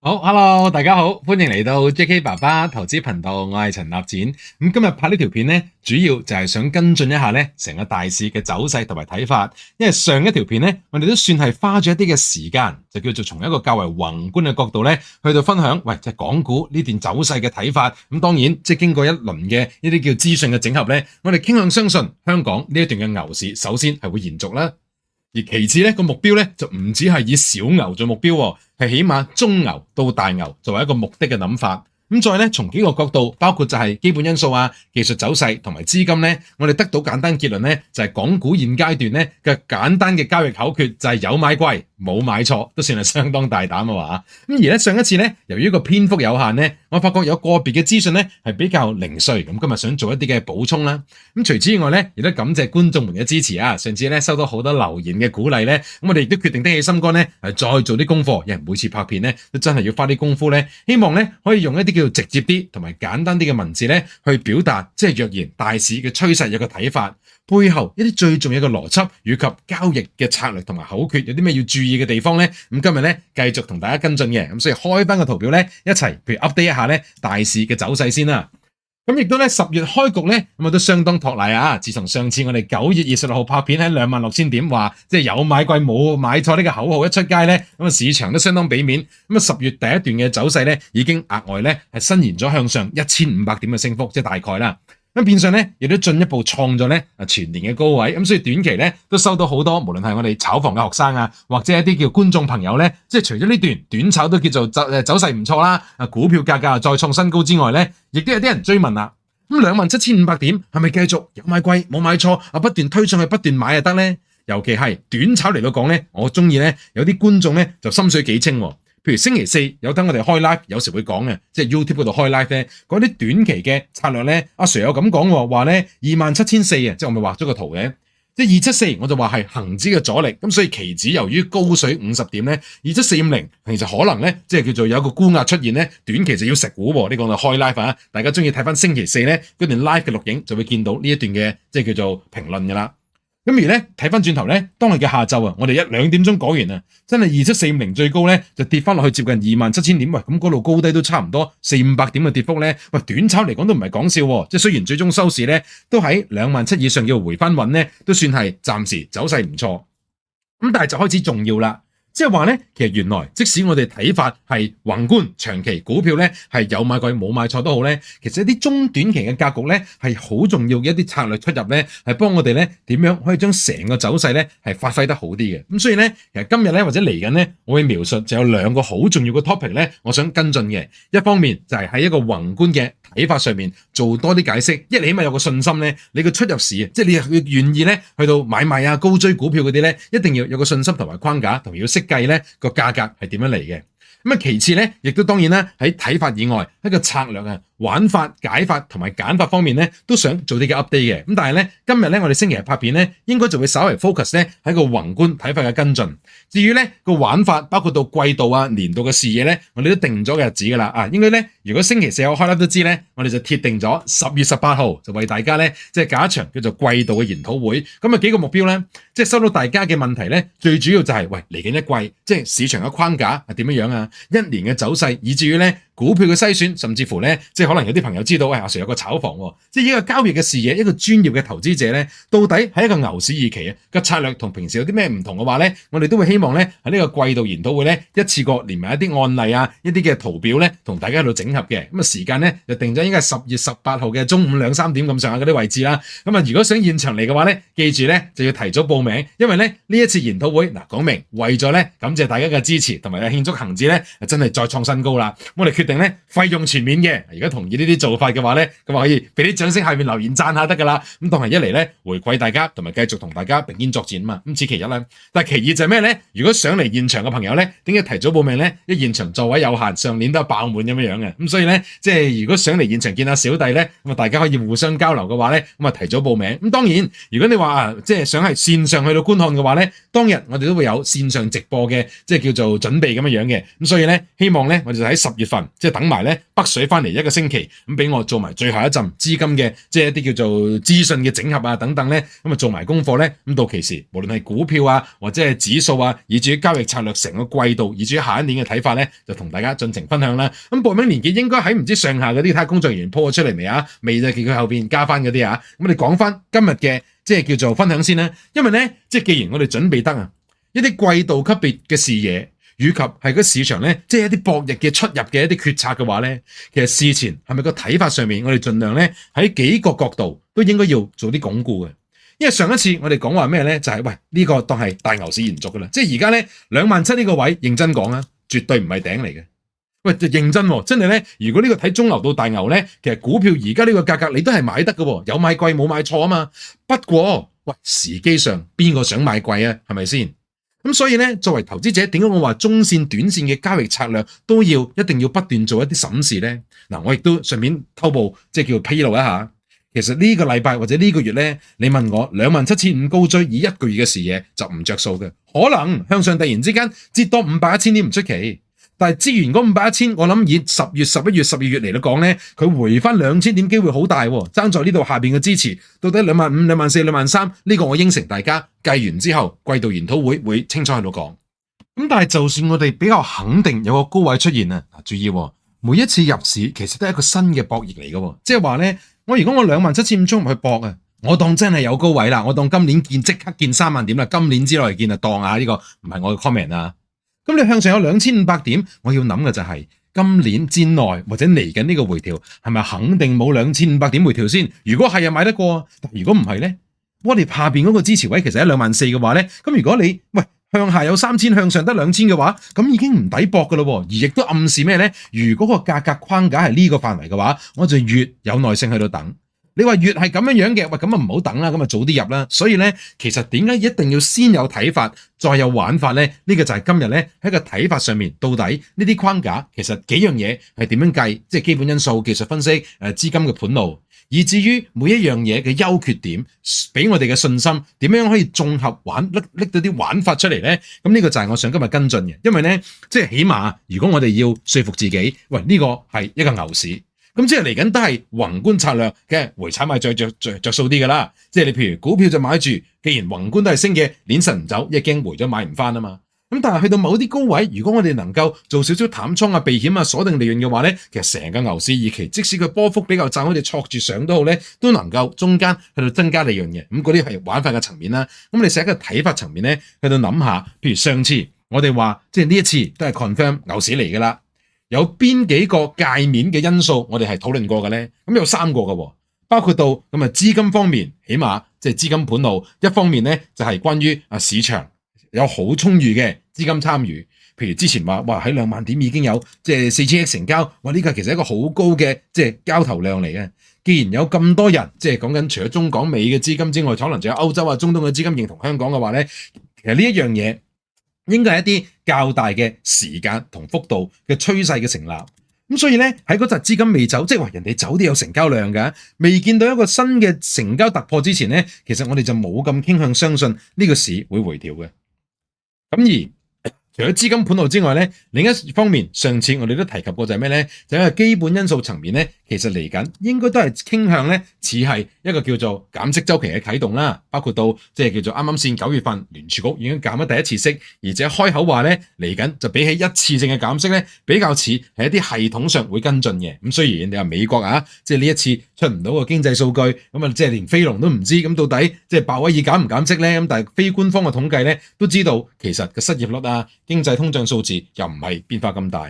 好，Hello，大家好，歡迎嚟到 JK 爸爸投資頻道，我係陳立展。今日拍呢條片呢，主要就係想跟進一下呢成個大市嘅走勢同埋睇法。因為上一條片呢，我哋都算係花咗一啲嘅時間，就叫做從一個較為宏觀嘅角度呢去到分享，喂，港股呢段走勢嘅睇法。咁當然，即係經過一輪嘅呢啲叫資訊嘅整合呢，我哋傾向相信香港呢一段嘅牛市，首先係會延續啦。而其次咧，個目標咧就唔止係以小牛做目標，係起碼中牛到大牛作為一個目的嘅諗法。咁再咧從幾個角度，包括就係基本因素啊、技術走勢同埋資金咧，我哋得到簡單結論咧，就係港股現階段咧嘅簡單嘅交易口訣就係有買貴冇買錯，都算係相當大膽嘅話。咁而咧上一次咧，由於個篇幅有限咧，我發覺有個別嘅資訊咧係比較零碎，咁今日想做一啲嘅補充啦。咁除此之外咧，亦都感謝觀眾們嘅支持啊！上次咧收到好多留言嘅鼓勵咧，咁我哋亦都決定起心肝咧，再做啲功課，因為每次拍片咧都真係要花啲功夫咧，希望咧可以用一啲叫做直接啲同埋簡單啲嘅文字咧去表達，即係若然大市嘅趨勢有個睇法，背後一啲最重要嘅邏輯以及交易嘅策略同埋口訣有啲咩要注意嘅地方咧，咁今日咧繼續同大家跟進嘅，咁所以開翻個圖表咧一齊，譬如 update 一下咧大市嘅走勢先啦。咁亦都咧10月開局咧，咁啊都相當托賴啊！自從上次我哋9月26號拍片喺26,000點話，即係有買貴冇買錯呢個口號一出街咧，咁啊市場都相當俾面。咁啊10月第一段嘅走勢咧，已經額外咧係伸延咗向上1500點嘅升幅，即係大概啦。咁變相咧，亦都進一步創咗咧全年嘅高位，咁所以短期咧都收到好多，無論係我哋炒房嘅學生啊，或者一啲叫觀眾朋友咧，即係除咗呢段短炒都叫做走勢唔錯啦，股票價格再創新高之外咧，亦都有啲人追問啦，咁27,500點係咪繼續有買貴冇買錯啊？不斷推上去，不斷買就得咧？尤其係短炒嚟到講咧，我中意咧有啲觀眾咧就心水幾清喎。譬如星期四有等我哋開 live，有時會講嘅，即係 YouTube 嗰度開 live 咧，嗰啲短期嘅策略咧，阿 Sir 有咁講喎，話咧27,400啊，即係我咪畫咗個圖嘅，即係274，我就話係恒指嘅阻力，咁所以期指由於高水50點咧，27450，其實可能咧，即係叫做有一個沽壓出現咧，短期就要食股喎，呢個就開 live 啊，大家中意睇翻星期四咧嗰段 live 嘅錄影，就會見到呢一段嘅即係叫做評論㗎啦。咁而咧睇翻轉頭咧，當日嘅下晝啊，我哋1-2點鐘講完啊，真係27450最高咧就跌翻落去接近27,000點，喂，咁嗰度高低都差唔多400-500點嘅跌幅咧，喂，短炒嚟講都唔係講笑喎，即係雖然最終收市咧都喺27,000以上叫回翻穩咧，都算係暫時走勢唔錯，咁但係就開始重要啦。即係話咧，其實原來即使我哋睇法係宏觀長期股票咧係有買貴冇買錯都好咧，其實一啲中短期嘅格局咧係好重要嘅一啲策略出入咧，係幫我哋咧點樣可以將成個走勢咧係發揮得好啲嘅。咁所以咧，其實今日咧或者嚟緊咧，我會描述就有2個好重要嘅 topic 咧，我想跟進嘅。一方面就係喺一個宏觀嘅睇法上面做多啲解釋，你起碼有個信心咧，你個出入市即係你願意咧去到買賣啊、高追股票嗰啲咧，一定要有個信心同埋框架，同埋要識計咧個價格係點樣嚟嘅。咁啊，其次咧，亦都當然啦，喺睇法以外，一個策略啊、玩法、解法同埋簡法方面咧，都想做啲嘅 update 嘅。咁但係咧，今日咧我哋星期日拍片咧，應該就會稍為 focus 咧喺個宏觀睇法嘅跟進。至於咧個玩法，包括到季度啊、年度嘅視野咧，我哋都定咗嘅日子噶啦。啊，應該咧，如果星期四我開 live 都知咧，我哋就鐵定咗10月18號就為大家咧，即係搞一場叫做季度嘅研討會。咁啊幾個目標咧，即係收到大家嘅問題咧，最主要就係喂嚟緊一季，即係市場嘅框架係點樣樣啊？一年嘅走勢，以至於咧股票嘅篩選，甚至乎咧，即係可能有啲朋友知道，阿 Sir 有個炒房喎，即係一個交易嘅視野，一個專業嘅投資者咧，到底喺一個牛市二期啊個策略同平時有啲咩唔同嘅話咧，我哋都會希望咧喺呢個季度研討會咧一次過連埋一啲案例啊，一啲嘅圖表咧，同大家喺度整合嘅。咁啊時間咧就定咗應該係10月18號嘅中午2-3點咁上下嗰啲位置啦。咁啊如果想現場嚟嘅話咧，記住咧就要提早報名，因為咧呢一次研討會嗱講明為咗咧感謝大家嘅支持同埋慶祝恒指咧真係再創新高啦。我哋決定咧費用全免嘅，如果同意呢啲做法嘅話咧，咁可以俾啲掌聲下面留言讚下得噶啦。咁當係一嚟咧回饋大家，同埋繼續同大家並肩作戰啊嘛。咁此其一啦。但係其二就係咩咧？如果想嚟現場嘅朋友咧，點解提早報名咧？因為現場座位有限，上年都係爆滿咁樣樣嘅。咁所以咧，即係如果想嚟現場見下小弟咧，咁啊大家可以互相交流嘅話咧，咁啊提早報名。咁當然，如果你話即係想係線上去到觀看嘅話咧，當日我哋都會有線上直播嘅，即係叫做準備咁樣樣嘅。咁所以咧，希望咧我哋就喺10月份。即係等埋咧北水翻嚟1個星期，咁俾我做埋最後一陣資金嘅，即係一啲叫做資訊嘅整合啊等等咧，咁啊做埋功課咧，咁到期時無論係股票啊或者係指數啊，以至於交易策略成個季度，以至於下一年嘅睇法咧，就同大家進行分享啦。咁報名年紀應該喺唔知上下嗰啲睇下工作人員 po 咗出嚟未啊？未就叫佢後邊加翻嗰啲啊。咁我哋講翻今日嘅即係叫做分享先啦，因為咧即係既然我哋準備得啊一啲季度級別嘅視野。以及係個市場咧，即係一啲博弈嘅出入嘅一啲決策嘅話咧，其實事前係咪個睇法上面，我哋盡量咧喺幾個角度都應該要做啲鞏固嘅。因為上一次我哋講話咩咧，就係喂呢個當係大牛市延續噶啦，即係而家咧27,000呢個位，認真講啊，絕對唔係頂嚟嘅。喂，認真喎，真係咧，如果呢個睇中流到大牛咧，其實股票而家呢個價格你都係買得嘅，有買貴冇買錯啊嘛。不過喂，時機上邊個想買貴啊？係咪先？咁所以咧，作為投資者，點解我話中線、短線嘅交易策略都一定要不斷做一啲審視咧？嗱，我亦都順便偷步，即係叫披露一下。其實呢個禮拜或者呢個月咧，你問我27,500高追以1個月嘅視野就唔着數嘅，可能向上突然之間跌多500、1000點唔出奇。但係資源嗰500、1000，我諗以10月、11月、12月嚟到講咧，佢回翻2000點機會好大喎。爭在呢度下邊嘅支持，到底25,000、24,000、23,000呢個我應承大家計完之後，季度研討會清楚喺度講。咁但係就算我哋比較肯定有個高位出現啊，注意每一次入市其實都係一個新嘅博弈嚟嘅，即係話咧，如果我27,500衝入去搏啊，我當真係有高位啦，我當今年即刻見3萬點啦，今年之內見啊，當啊呢個唔係我嘅 comment 啊。咁你向上有2500點，我要諗嘅就係今年之內或者嚟緊呢個回調係咪肯定冇2500點回調先？如果係啊，買得過，但如果唔係咧，我哋下邊嗰個支持位其實喺24,000嘅話咧，咁如果你向下有3000，向上得2000嘅話，咁已經唔抵搏噶咯，而亦都暗示咩咧？如果個價格框架係呢個範圍嘅話，我就越有耐性喺度等。你話越係咁樣嘅，咁啊唔好等啦，咁啊早啲入啦。所以咧，其實點解一定要先有睇法，再有玩法咧？呢個就係今日咧喺個睇法上面，到底呢啲框架其實幾樣嘢係點樣計？即係基本因素、技術分析、資金嘅盤路，以至於每一樣嘢嘅優缺點，俾我哋嘅信心，點樣可以綜合玩拎到啲玩法出嚟咧？咁呢個就係我想今日跟進嘅，因為咧即係起碼如果我哋要說服自己，呢個係一個牛市。咁即係嚟緊都係宏觀策略嘅回踩買着數啲噶啦，即係你譬如股票就買住，既然宏觀都係升嘅，鏈實唔走，一驚回咗買唔翻啊嘛。咁但係去到某啲高位，如果我哋能夠做少少淡倉啊、避險啊、鎖定利潤嘅話咧，其實成個牛市二期，即使佢波幅比較窄，好似戳住上都好咧，都能夠中間去到增加利潤嘅。咁嗰啲係玩法嘅層面啦。咁你寫一個睇法層面咧，去到諗下，譬如上次我哋話，即係呢一次都係 confirm 牛市嚟噶啦。有邊幾個界面嘅因素我哋係討論過嘅咧？咁有3個嘅，包括到咁啊資金方面，起碼即係資金盤路一方面咧，就係關於市場有好充裕嘅資金參與。譬如之前話喺2萬點已經有即係4000億成交，呢個其實係一個好高嘅即係交投量嚟嘅。既然有咁多人即係講緊除咗中港美嘅資金之外，可能仲有歐洲啊、中東嘅資金認同香港嘅話咧，其實呢一樣嘢應該係一啲較大嘅時間同幅度嘅趨勢嘅成立，咁所以咧喺嗰陣資金未走，即係話人哋走都有成交量㗎，未見到一個新嘅成交突破之前咧，其實我哋就冇咁傾向相信呢個市會回調嘅。咁而除咗資金盤路之外咧，另一方面，上次我哋都提及過就係咩咧？就係基本因素層面咧，其實嚟緊應該都係傾向咧，似係一個叫做減息週期嘅啟動啦。包括到即係叫做啱啱先9月份聯儲局已經減咗第一次息，而且開口話咧嚟緊就比起一次性嘅減息咧，比較似係一啲系統上會跟進嘅。咁雖然你話美國啊，即係呢一次出唔到個經濟數據，咁啊即係連非農都唔知，咁到底即係鮑威爾減唔減息咧？咁但係非官方嘅統計咧都知道，其實個失業率啊、經濟通脹數字又唔係變化咁大，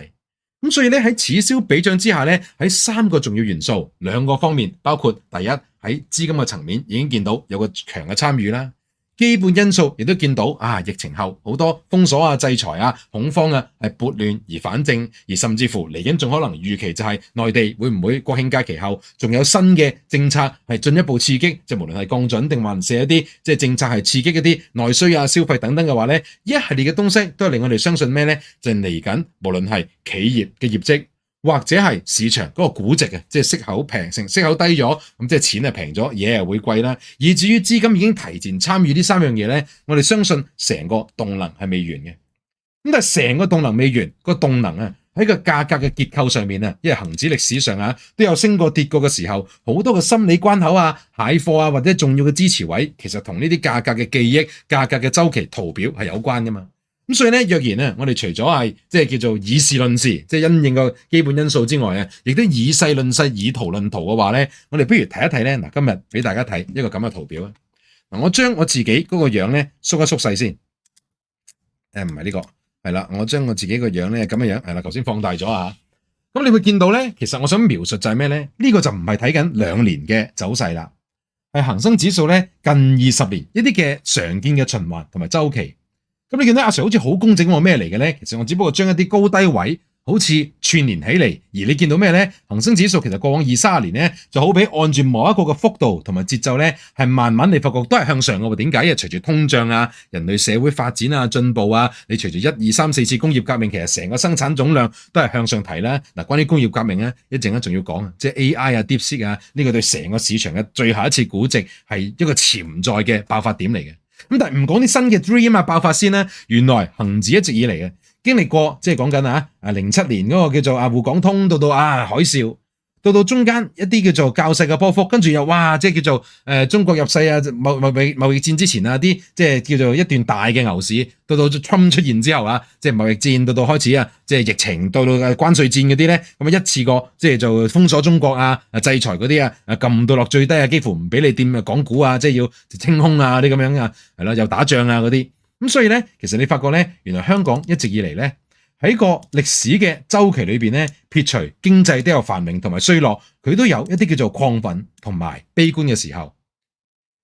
咁所以咧喺此消彼長之下咧，喺3個重要元素2個方面，包括第一喺資金嘅層面已經見到有個強嘅參與啦。基本因素亦都見到疫情後好多封鎖啊、制裁啊、恐慌啊係撥亂而反正，而甚至乎嚟緊仲可能預期就係內地會唔會國慶假期後仲有新嘅政策係進一步刺激，即係無論係降準定還是一啲即係政策係刺激一啲內需啊、消費等等嘅話咧，一系列嘅東西都係令我哋相信咩咧？就係嚟緊無論係企業嘅業績，或者係市場嗰個估值即係息口平，息口低咗，咁即係錢係平咗，嘢係會貴啦。以至於資金已經提前參與呢3樣嘢咧，我哋相信成個動能係未完嘅。咁但係成個動能未完，個動能喺個價格嘅結構上面啊，因為恒指歷史上啊都有升過跌過嘅時候，好多嘅心理關口啊、蟹貨啊或者重要嘅支持位，其實同呢啲價格嘅記憶、價格嘅週期圖表係有關噶嘛。咁所以咧，若然咧，我哋除咗係即係叫做以事論事，即係因應個基本因素之外啊，亦都以勢論勢、以圖論圖嘅話咧，我哋不如睇一睇咧。嗱，今日俾大家睇一個咁嘅圖表啊。嗱，我將我自己嗰個樣咧縮一縮細先。唔係呢個，係啦，我將我自己個樣咧咁嘅樣，係啦，頭先放大咗啊。咁你會見到咧，其實我想描述就係咩咧？呢個就唔係睇緊2年嘅走勢啦，係恒生指數咧近20年一啲嘅常見嘅循環同埋週期。咁你見到阿 Sir 好似好工整喎，咩嚟嘅咧？其實我只不過將一啲高低位好似串連起嚟，而你見到咩咧？恒生指數其實過往20-30年咧，就好比按住某一個嘅幅度同埋節奏咧，係慢慢你發覺都係向上嘅喎。點解？因為隨住通脹啊、人類社會發展啊、進步啊，你隨住1、2、3、4次工業革命，其實成個生產總量都係向上提啦。嗱，關於工業革命咧，一陣間仲要講，即係 AI 啊、DeepSeek 啊，呢個對成個市場嘅最後一次估值係一個潛在嘅爆發點嚟嘅。咁但係唔講啲新嘅 dream 啊爆發先啦，原來恒指一直以嚟嘅經歷過，即係講緊07年嗰個叫做滬港通到海嘯，到中間一啲叫做較細嘅波幅，跟住又即係叫做中國入世啊，貿易戰之前啊啲即係叫做一段大嘅牛市，到 Trump 出現之後即係貿易戰到開始即係疫情到關稅戰嗰啲咧，咁一次過即係就封鎖中國制裁嗰啲撳到落最低幾乎唔俾你掂港股即係要清空啲咁樣係啦，又打仗嗰啲，咁所以咧，其實你發覺咧，原來香港一直以嚟咧，喺個歷史嘅周期裏邊咧，撇除經濟都有繁榮同埋衰落，佢都有一啲叫做亢奮同埋悲觀嘅時候。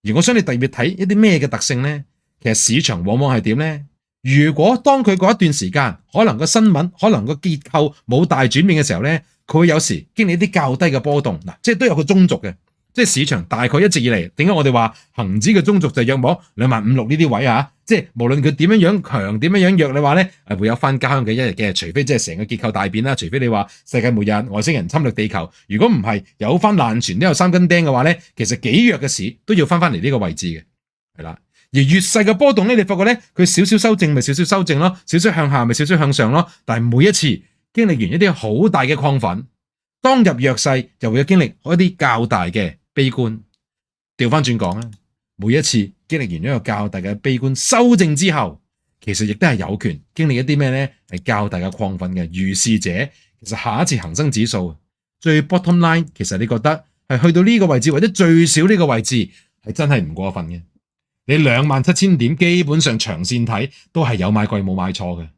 而我想你特別睇一啲咩嘅特性咧，其實市場往往係點咧？如果當佢嗰一段時間，可能個新聞、可能個結構冇大轉變嘅時候咧，佢會有時經歷一啲較低嘅波動，即係都有個中軸嘅。即係市場大概一直以嚟，點解我哋話恒指嘅中軸就約莫25,600呢啲位即係無論佢點樣強、點樣弱，你話咧會有翻家鄉嘅一日嘅，除非即係成個結構大變啦，除非你話世界末日、外星人侵略地球，如果唔係有翻爛船都有3根釘嘅話咧，其實幾弱嘅市都要翻嚟呢個位置嘅，係啦。而越細嘅波動咧，你發覺咧佢少少修正咪少少修正咯，少少向下咪少少向上咯，但係每一次經歷完一啲好大嘅亢奮，當入弱勢就會有經歷一啲較大嘅悲觀。調翻轉講啦，每一次經歷完一個較大嘅悲觀修正之後，其實亦都係有權經歷一啲咩咧係較大嘅亢奮嘅。如是者，其實下一次恒生指數最 bottom line， 其實你覺得係去到呢個位置或者最少呢個位置係真係唔過分嘅。你27,000點基本上長線睇都係有買貴冇買錯嘅，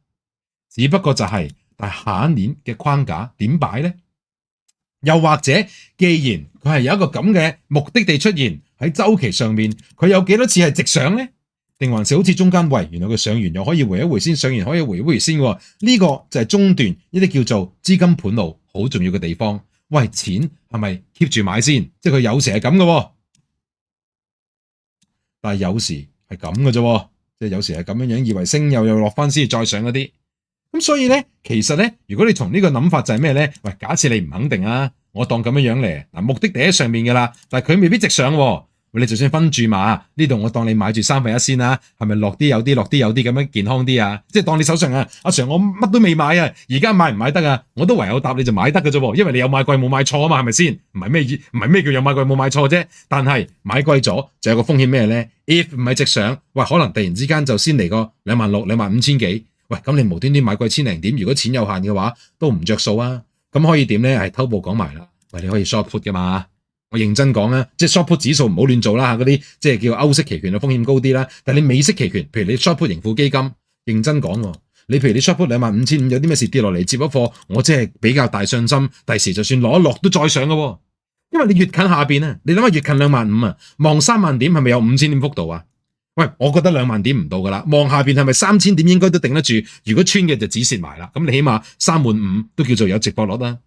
只不過就係但係下一年嘅框架點擺咧？又或者既然佢係有一個咁嘅目的地出現喺周期上面，佢有幾多次係直上咧？定還是好似中間喂，原來佢上完又可以回一回先，上完可以回一回先喎？呢個就係中段呢啲叫做資金盤路好重要嘅地方。喂，錢係咪 keep 住買先？即係佢有時係咁嘅，但係有時係咁嘅啫，即係有時係咁樣以為升又落翻先再上嗰啲。咁所以咧，其實咧，如果你從呢個諗法就係咩咧？喂，假設你唔肯定我當咁樣嚟，目的地喺上面噶啦，但係佢未必直上喎。你就算分注碼呢度，我當你買住1/3先啦，係咪落啲有啲，落啲有啲咁樣健康啲即係當你手上阿 Sir 我乜都未買而家買唔買得我都唯有答你就買得嘅啫，因為你有買貴冇買錯嘛，係咪先？唔係咩叫有買貴冇買錯啫？但係買貴咗就有個風險咩咧 ？If 唔係直上，喂，可能突然之間就先嚟個26,000、25,000幾。喂，咁你無端端買貴千零點，如果錢有限嘅話，都唔着數啊！咁可以點咧？係偷步講埋啦。喂，你可以 short put 噶嘛？我認真講啦，即係 short put 指數唔好亂做啦，嗰啲即係叫歐式期權嘅風險高啲啦。但係你美式期權，譬如你 short put 盈富基金，認真講，你譬如你 short put 25,500，有啲咩事跌落嚟接一貨，我即係比較大信心，第時就算攞一落都再上嘅。因為你越近下邊你諗下越近25,000望30,000點係咪有5,000點幅度啊？喂，我覺得20,000點唔到噶啦，望下邊係咪3,000點應該都頂得住？如果穿嘅就止蝕埋啦，咁你起碼35,000都叫做有值博率啦。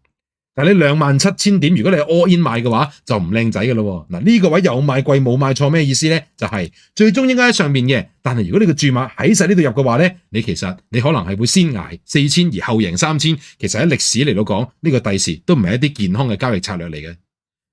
但係你27,000點，如果你係 all in 買嘅話，就唔靚仔噶咯。嗱，呢個位有買貴冇買錯，咩意思咧？就係最終應該喺上面嘅，但係如果你個注碼喺晒呢度入嘅話咧，你其實你可能係會先捱4,000而後贏3,000。其實喺歷史嚟到講，呢個第時都唔係一啲健康嘅交易策略嚟嘅。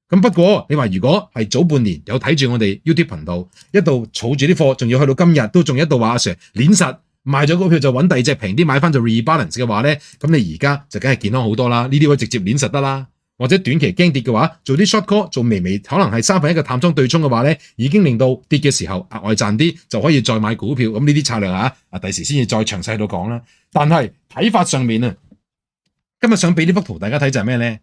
咁不過你話如果係早半年有睇住我哋 YouTube 頻道，一度儲住啲貨，仲要去到今日都仲一度話阿 Sir 鏈實賣咗股票就揾第二隻平啲買翻做 rebalance 嘅話咧，咁你而家就梗係健康好多啦。呢啲位直接鏈實得啦，或者短期驚跌嘅話，做啲 short call，做微可能係1/3嘅淡倉對沖嘅話咧，已經令到跌嘅時候額外賺啲，就可以再買股票。咁呢啲策略第時先至再詳細度講啦。但係睇法上面啊，今日想俾呢幅圖大家睇就係咩咧？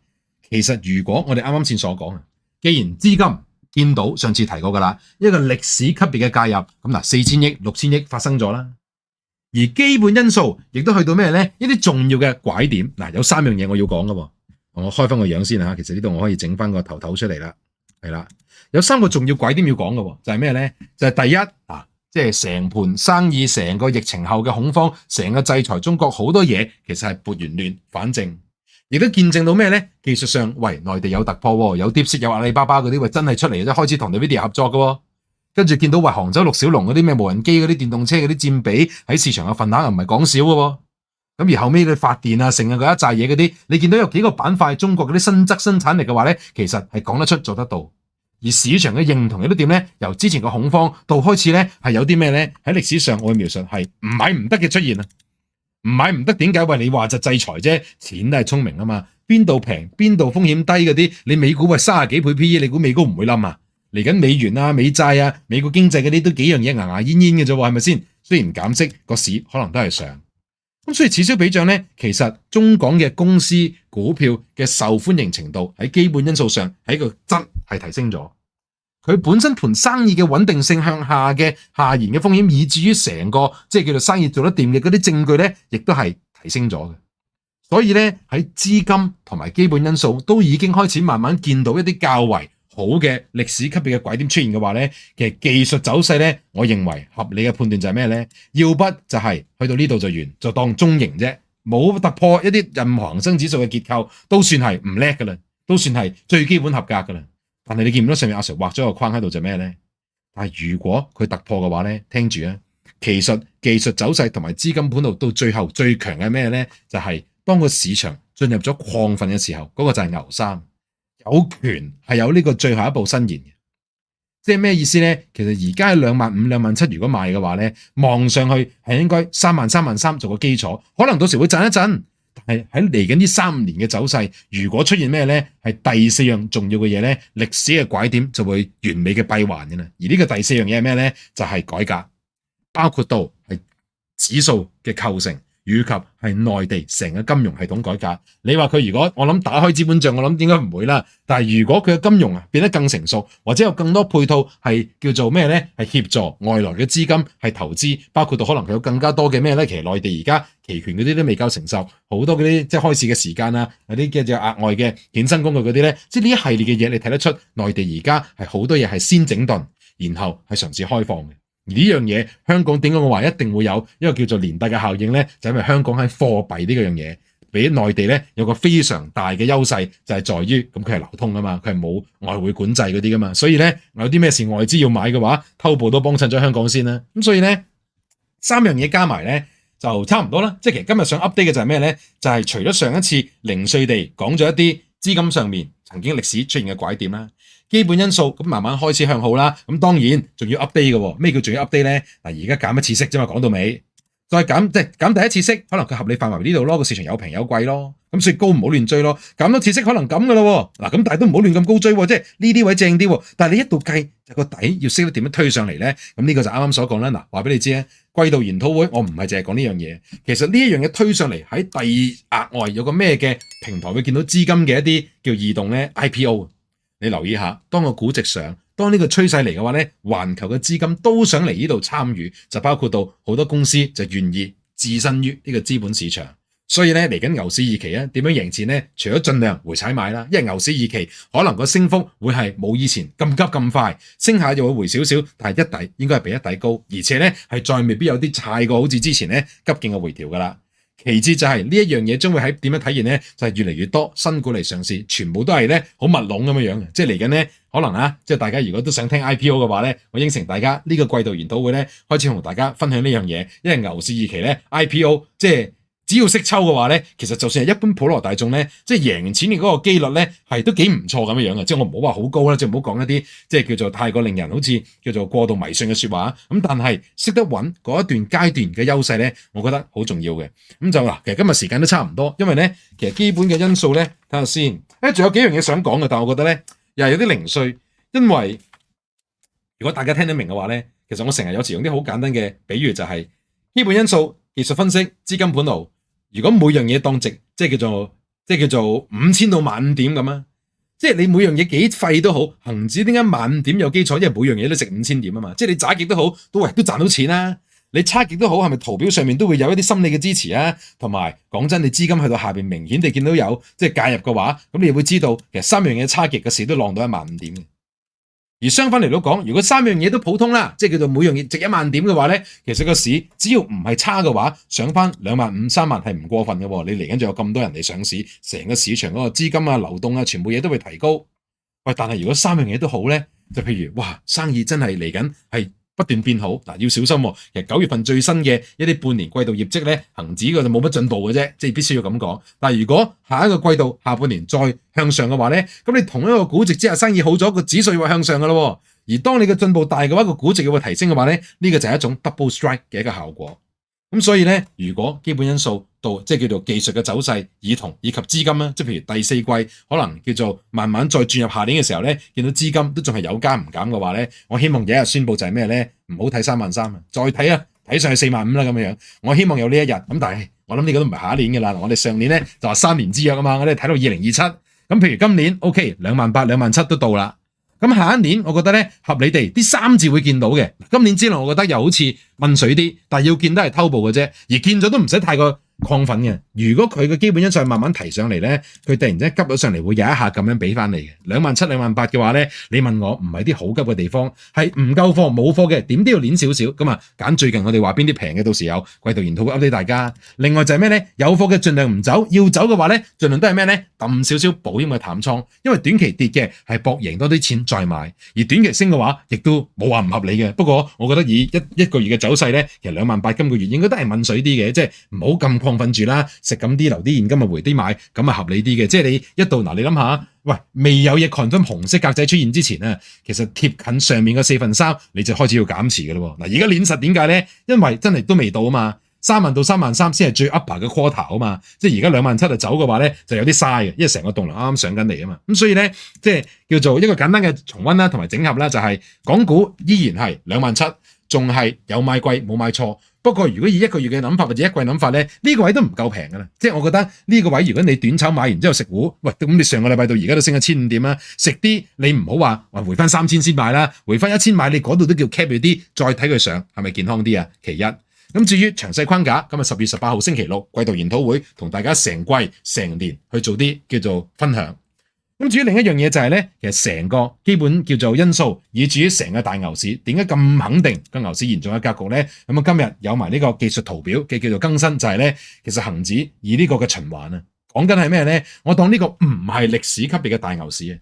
其實如果我哋啱啱先所講，既然資金見到上次提過噶啦，一個歷史級別嘅介入，咁4000億、6000億發生咗啦，而基本因素亦都去到咩咧？一啲重要嘅拐點，有3樣嘢我要講噶，我開翻個樣先吓，其實呢度我可以整翻個頭出嚟啦，係啦，有3個重要拐點要講噶，就係咩咧？就係第一即係成盤生意，成個疫情後嘅恐慌，成個制裁中國好多嘢，其實係撥完亂反正。亦都見證到咩咧？技術上，內地有突破，有 DeepSeek 有阿里巴巴嗰啲，真係出嚟，開始同 NVIDIA 合作嘅。跟住見到杭州陸小龍嗰啲咩無人機嗰啲電動車嗰啲佔比喺市場嘅份額又唔係講少嘅。咁而後尾嘅發電啊，成日嗰一紮嘢嗰啲，你見到有幾個板塊中國嗰啲新增生產力嘅話咧，其實係講得出做得到。而市場嘅認同亦都點咧？由之前嘅恐慌到開始咧，係有啲咩咧？喺歷史上我會描述係唔買唔得嘅出現啊！唔買唔得，點解？你話就制裁啫，錢都係聰明啊嘛。邊度平邊度風險低嗰啲，你美股30幾倍 PE， 你估美股唔會冧啊？嚟緊美元啊、美債啊、美國經濟嗰啲都幾樣嘢牙煙煙嘅啫，係咪先？雖然減息，個市可能都係上。咁所以此消彼長咧，其實中港嘅公司股票嘅受歡迎程度喺基本因素上喺個質係提升咗。佢本身盤生意嘅穩定性向下嘅下延嘅風險，以至於成個即係叫做生意做得掂嘅嗰啲證據咧，亦都係提升咗嘅。所以咧喺資金同埋基本因素都已經開始慢慢見到一啲較為好嘅歷史級別嘅拐點出現嘅話咧，其實技術走勢咧，我認為合理嘅判斷就係咩咧？要不就係去到呢度就完，就當中型啫，冇突破一啲任何恒生指數嘅結構，都算係唔叻噶啦，都算係最基本合格噶啦。但係你見唔到上面阿 Sir 畫咗個框喺度就咩咧？但係如果佢突破嘅話咧，聽住啊，其實技術走勢同埋資金盤度到最後最強嘅咩咧？就係當個市場進入咗亢奮嘅時候，嗰個就係牛三，有權係有呢個最後一步伸延嘅。即係咩意思咧？其實而家25000、27000如果賣嘅話咧，望上去係應該30000、33000做個基礎，可能到時會震一震。但係喺嚟緊呢3年嘅走勢，如果出現咩咧，係第4樣重要嘅嘢咧，歷史嘅拐點就會完美嘅閉環嘅啦。而呢個第4樣嘢係咩咧？就係改革，包括到係指數嘅構成，以及係內地成個金融系統改革。你話佢如果我諗打開資本帳，我諗應該唔會啦。但係如果佢嘅金融變得更成熟，或者有更多配套係叫做咩咧？係協助外來嘅資金係投資，包括到可能佢有更加多嘅咩咧？其實內地而家期權嗰啲都未夠成熟，好多嗰啲即係開市嘅時間啊，有啲嘅額外嘅衍生工具嗰啲咧，即係呢一系列嘅嘢，你睇得出內地而家係好多嘢係先整頓，然後係嘗試開放嘅。而呢樣嘢，香港點解我話一定會有一個叫做連帶嘅效應咧？就因為香港喺貨幣呢個樣嘢，比內地咧有個非常大嘅優勢，就係在於咁佢係流通噶嘛，佢係冇外匯管制嗰啲噶嘛，所以咧有啲咩事外資要買嘅話，偷步都幫襯咗香港先啦。咁所以咧3樣嘢加埋咧就差唔多啦。即係其實今日想 update 嘅就係咩咧？就係除咗上一次零碎地講咗一啲資金上面曾經歷史出現嘅拐點啦。基本因素咁慢慢開始向好啦，咁當然仲要 update 嘅，咩叫仲要 update 咧？嗱，而家減一次息啫嘛，講到尾，再減即係減第一次息，可能佢合理範圍呢度咯，個市場有平有貴咯，咁所以高唔好亂追咯，減多次息可能咁噶咯，嗱咁但係都唔好亂咁高追，即係呢啲位正啲，但係你一度計就個底要識得點樣推上嚟咧，咁呢個就啱啱所講啦。嗱，話俾你知咧，季度研討會我唔係淨係講呢樣嘢，其實呢一樣嘢推上嚟喺第額外有個咩嘅平台會見到資金嘅一啲叫異動咧 IPO。你留意下，當個估值上，當呢個趨勢嚟嘅話咧，環球嘅資金都想嚟呢度參與，就包括到好多公司就願意置身於呢個資本市場。所以咧嚟緊牛市二期啊，點樣贏錢咧？除咗盡量回踩買啦，因為牛市二期可能個升幅會係冇以前咁急咁快，升下就會回少少，但係一底應該係比一底高，而且咧係再未必有啲太過好似之前咧急勁嘅回調噶啦。其次就係呢一樣嘢將會喺點樣體現咧？就係越嚟越多新股嚟上市，全部都係咧好密籠咁樣樣嘅，即係嚟緊咧可能即係大家如果都想聽 IPO 嘅話咧，我應承大家呢個季度研討會咧開始同大家分享呢樣嘢，因為牛市二期咧 IPO 即係只要識抽嘅話咧，其實就算係一般普羅大眾咧，即係贏錢嘅嗰個機率咧，係都幾唔錯咁樣嘅。即係我唔好話好高啦，即係唔好講一啲即係叫做太過令人好似叫做過度迷信嘅説話。咁但係識得揾嗰一段階段嘅優勢咧，我覺得好重要嘅。咁就嗱，其實今日時間都差唔多，因為咧其實基本嘅因素咧，睇下先。仲有幾樣嘢想講嘅，但係我覺得咧又係有啲零碎，因為如果大家聽得明嘅話咧，其實我成日有時用啲好簡單嘅比喻，就係基本因素、技術分析、資金盤路。如果每樣嘢當值，即係叫做5000到15000點咁啊！即係你每樣嘢幾廢都好，恒指點解15000點有基礎？因為每樣嘢都值5000點啊嘛！即係你渣極都好，都賺到錢啦。你差極都好，係咪圖表上面都會有一啲心理嘅支持啊？同埋講真，你資金去到下邊明顯地見到有即係介入嘅話，咁你會知道其實3樣嘢差極嘅時都浪到15000點嘅。而相反嚟到講，如果3樣嘢都普通啦，即係叫做每樣嘢值10000點嘅話咧，其實個市只要唔係差嘅話，上翻25000、30000係唔過分嘅喎。你嚟緊仲有咁多人嚟上市，成個市場嗰個資金啊、流動啊，全部嘢都會提高。喂，但係如果3樣嘢都好咧，就譬如哇，生意真係嚟緊係不斷變好，嗱要小心喎。其實9月份最新嘅一啲半年季度業績咧，恒指個就冇乜進步嘅啫，即係必須要咁講。但係如果下一個季度下半年再向上嘅話咧，咁你同一個估值之下生意好咗，個指數會向上噶咯。而當你嘅進步大嘅話，個估值又會提升嘅話咧，呢個就係一種 double strike 嘅一個效果。咁所以咧，如果基本因素到即係叫做技術嘅走勢以及資金咧，即係譬如第4季可能叫做慢慢再轉入下年嘅時候咧，見到資金都仲係有加唔減嘅話咧，我希望有一日宣佈就係咩咧？唔好睇33000啊，再睇啊，睇上去45000啦咁樣。我希望有呢一日。咁但係我諗呢個都唔係下一年嘅啦。我哋上年咧就話3年之約啊嘛，我哋睇到2027。咁譬如今年 OK 28000、27000都到啦。咁下一年我覺得咧合理地啲3字會見到嘅。今年之內我覺得又好似問水啲，但係要見都係偷步嘅啫，而見咗都唔使太過亢奮嘅。如果佢嘅基本因素慢慢提上嚟咧，佢突然之間急咗上嚟，會有一下咁樣俾翻你嘅。27000、28000嘅話咧，你問我唔係啲好急嘅地方，係唔夠貨冇貨嘅，點都要攣少少咁啊！揀最近我哋話邊啲平嘅，到時有季度研討會 update 大家。另外就係咩咧？有貨嘅盡量唔走，要走嘅話咧，盡量都係咩咧？揼少少保險嘅淡倉，因為短期跌嘅係搏贏多啲錢再買，而短期升嘅話，亦都冇話唔合理嘅。不過我覺得以一個月嘅走勢咧，其實28000今個月應該都係問水啲嘅，即係唔好咁亢奮住啦，食咁啲留啲現金咪回啲買，咁啊合理啲嘅。即係你一度嗱，你諗下，喂，未有嘢 confirm 紅色格仔出現之前啊，其實貼近上面嘅4/3，你就開始要減持嘅咯。嗱，而家鏈實點解咧？因為真係都未到啊嘛，30000到33000先係最 upper 嘅 quarter 啊嘛，即係而家27000就走嘅話咧，就有啲嘥嘅，因為成個動能啱啱上緊嚟啊嘛。咁所以咧，即係叫做一個簡單嘅重溫啦，同埋整合啦，就係港股依然係27000，仲係有買貴冇買錯。不過如果以一個月嘅諗法或者一季諗法咧，呢個位都唔夠平噶啦。即係我覺得呢個位如果你短炒買完之後食糊，喂，咁你上個禮拜到而家都升咗1500點啦，食啲你唔好話回翻3000先買啦，回翻1000買，你嗰度都叫 cap 住啲，再睇佢上係咪健康啲啊？其一。咁至於詳細框架，今日10月18號星期六季度研討會，同大家成季成年去做啲叫做分享。咁至於另一樣嘢就係咧，其實成個基本叫做因素，以至於成個大牛市點解咁肯定個牛市嚴重嘅格局咧？咁啊今日有埋呢個技術圖表嘅叫做更新，就係咧，其實恒指以呢個嘅循環啊，講緊係咩咧？我當呢個唔係歷史級別嘅大牛市啊，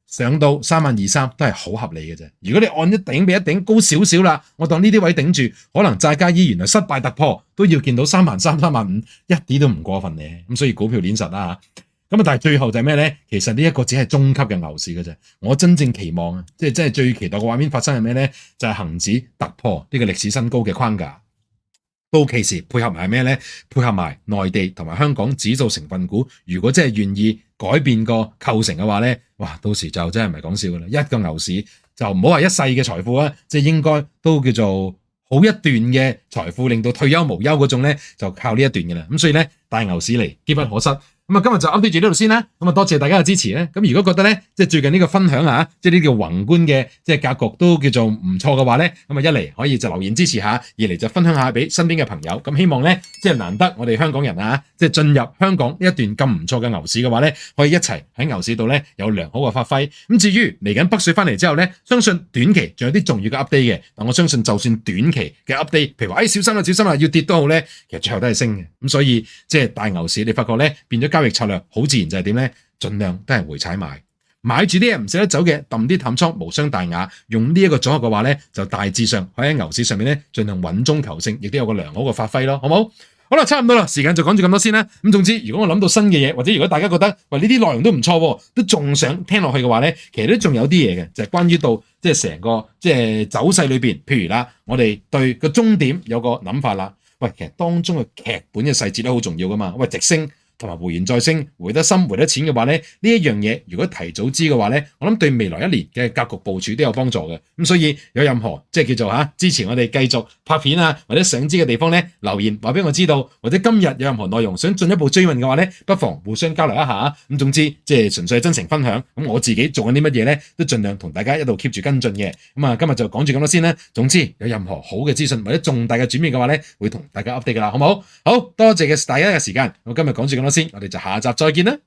上到32023都係好合理嘅啫。如果你按一頂比一頂高少少啦，我當呢啲位頂住，可能債階原來失敗突破都要見到33000、35000，一啲都唔過分嘅。咁所以股票鏈實啦嚇。咁啊，但係最後就係咩咧？其實呢一個只係中級嘅牛市嘅啫。我真正期望啊，即係最期待嘅畫面發生係咩咧？就係恒指突破呢個歷史新高嘅框架。到期時配合埋咩咧？配合埋內地同埋香港指數成分股，如果真係願意改變個構成嘅話咧，哇！到時就真係唔係講笑噶啦。一個牛市就唔好話一世嘅財富啊，即係應該都叫做好一段嘅財富，令到退休無憂嗰種咧，就靠呢一段嘅啦。咁所以咧，大牛市嚟，機不可失。咁啊，今日就 update 住呢度先啦。咁啊，多謝大家嘅支持咧。咁如果覺得咧，即係最近呢個分享啊，即係呢個宏觀嘅即係格局都叫做唔錯嘅話咧，咁啊一嚟可以就留言支持下，二嚟就分享下俾身邊嘅朋友。咁希望咧，即係難得我哋香港人啊，即係進入香港呢一段咁唔錯嘅牛市嘅話咧，可以一齊喺牛市度咧有良好嘅發揮。咁至於嚟緊北水翻嚟之後咧，相信短期仲有啲重要嘅 update 嘅。但我相信就算短期嘅 update，譬如話小心啦，小心啦，要跌都好咧，其實最後都係升嘅。咁所以即係大牛市，你發覺咧變咗交易策略，好自然就係點咧？盡量都係回踩買住啲嘢唔捨得走嘅，揼啲淡倉無傷大雅。用呢一個組合嘅話咧，就大致上可以喺牛市上面咧盡量穩中求勝，亦都有個良好嘅發揮咯，好冇？好啦，差唔多啦，時間就講住咁多先啦。咁總之，如果我諗到新嘅嘢，或者如果大家覺得喂呢啲內容都唔錯，都仲想聽落去嘅話咧，其實都仲有啲嘢嘅，就係關於到即係成個即係走勢裏邊，譬如啦，我哋對個終點有個諗法啦。喂，其實當中嘅劇本嘅細節都好重要噶嘛。喂，直升同埋回完再升，回得深回得淺嘅話咧，呢一樣嘢如果提早知嘅話咧，我諗對未來一年嘅格局部署都有幫助嘅。咁所以有任何即係叫做支持我哋繼續拍片啊，或者想知嘅地方咧，留言話俾我知道，或者今日有任何內容想進一步追問嘅話咧，不妨互相交流一下。咁總之即係純粹係真誠分享。咁我自己做緊啲乜嘢咧，都盡量同大家一路 keep 住跟進嘅。咁啊，今日就講住咁多先啦。總之有任何好嘅資訊或者重大嘅轉變嘅話咧，會同大家 update 噶啦，好唔好？好多謝大家嘅時間。我今日講住咁多先，我哋就下集再見啦。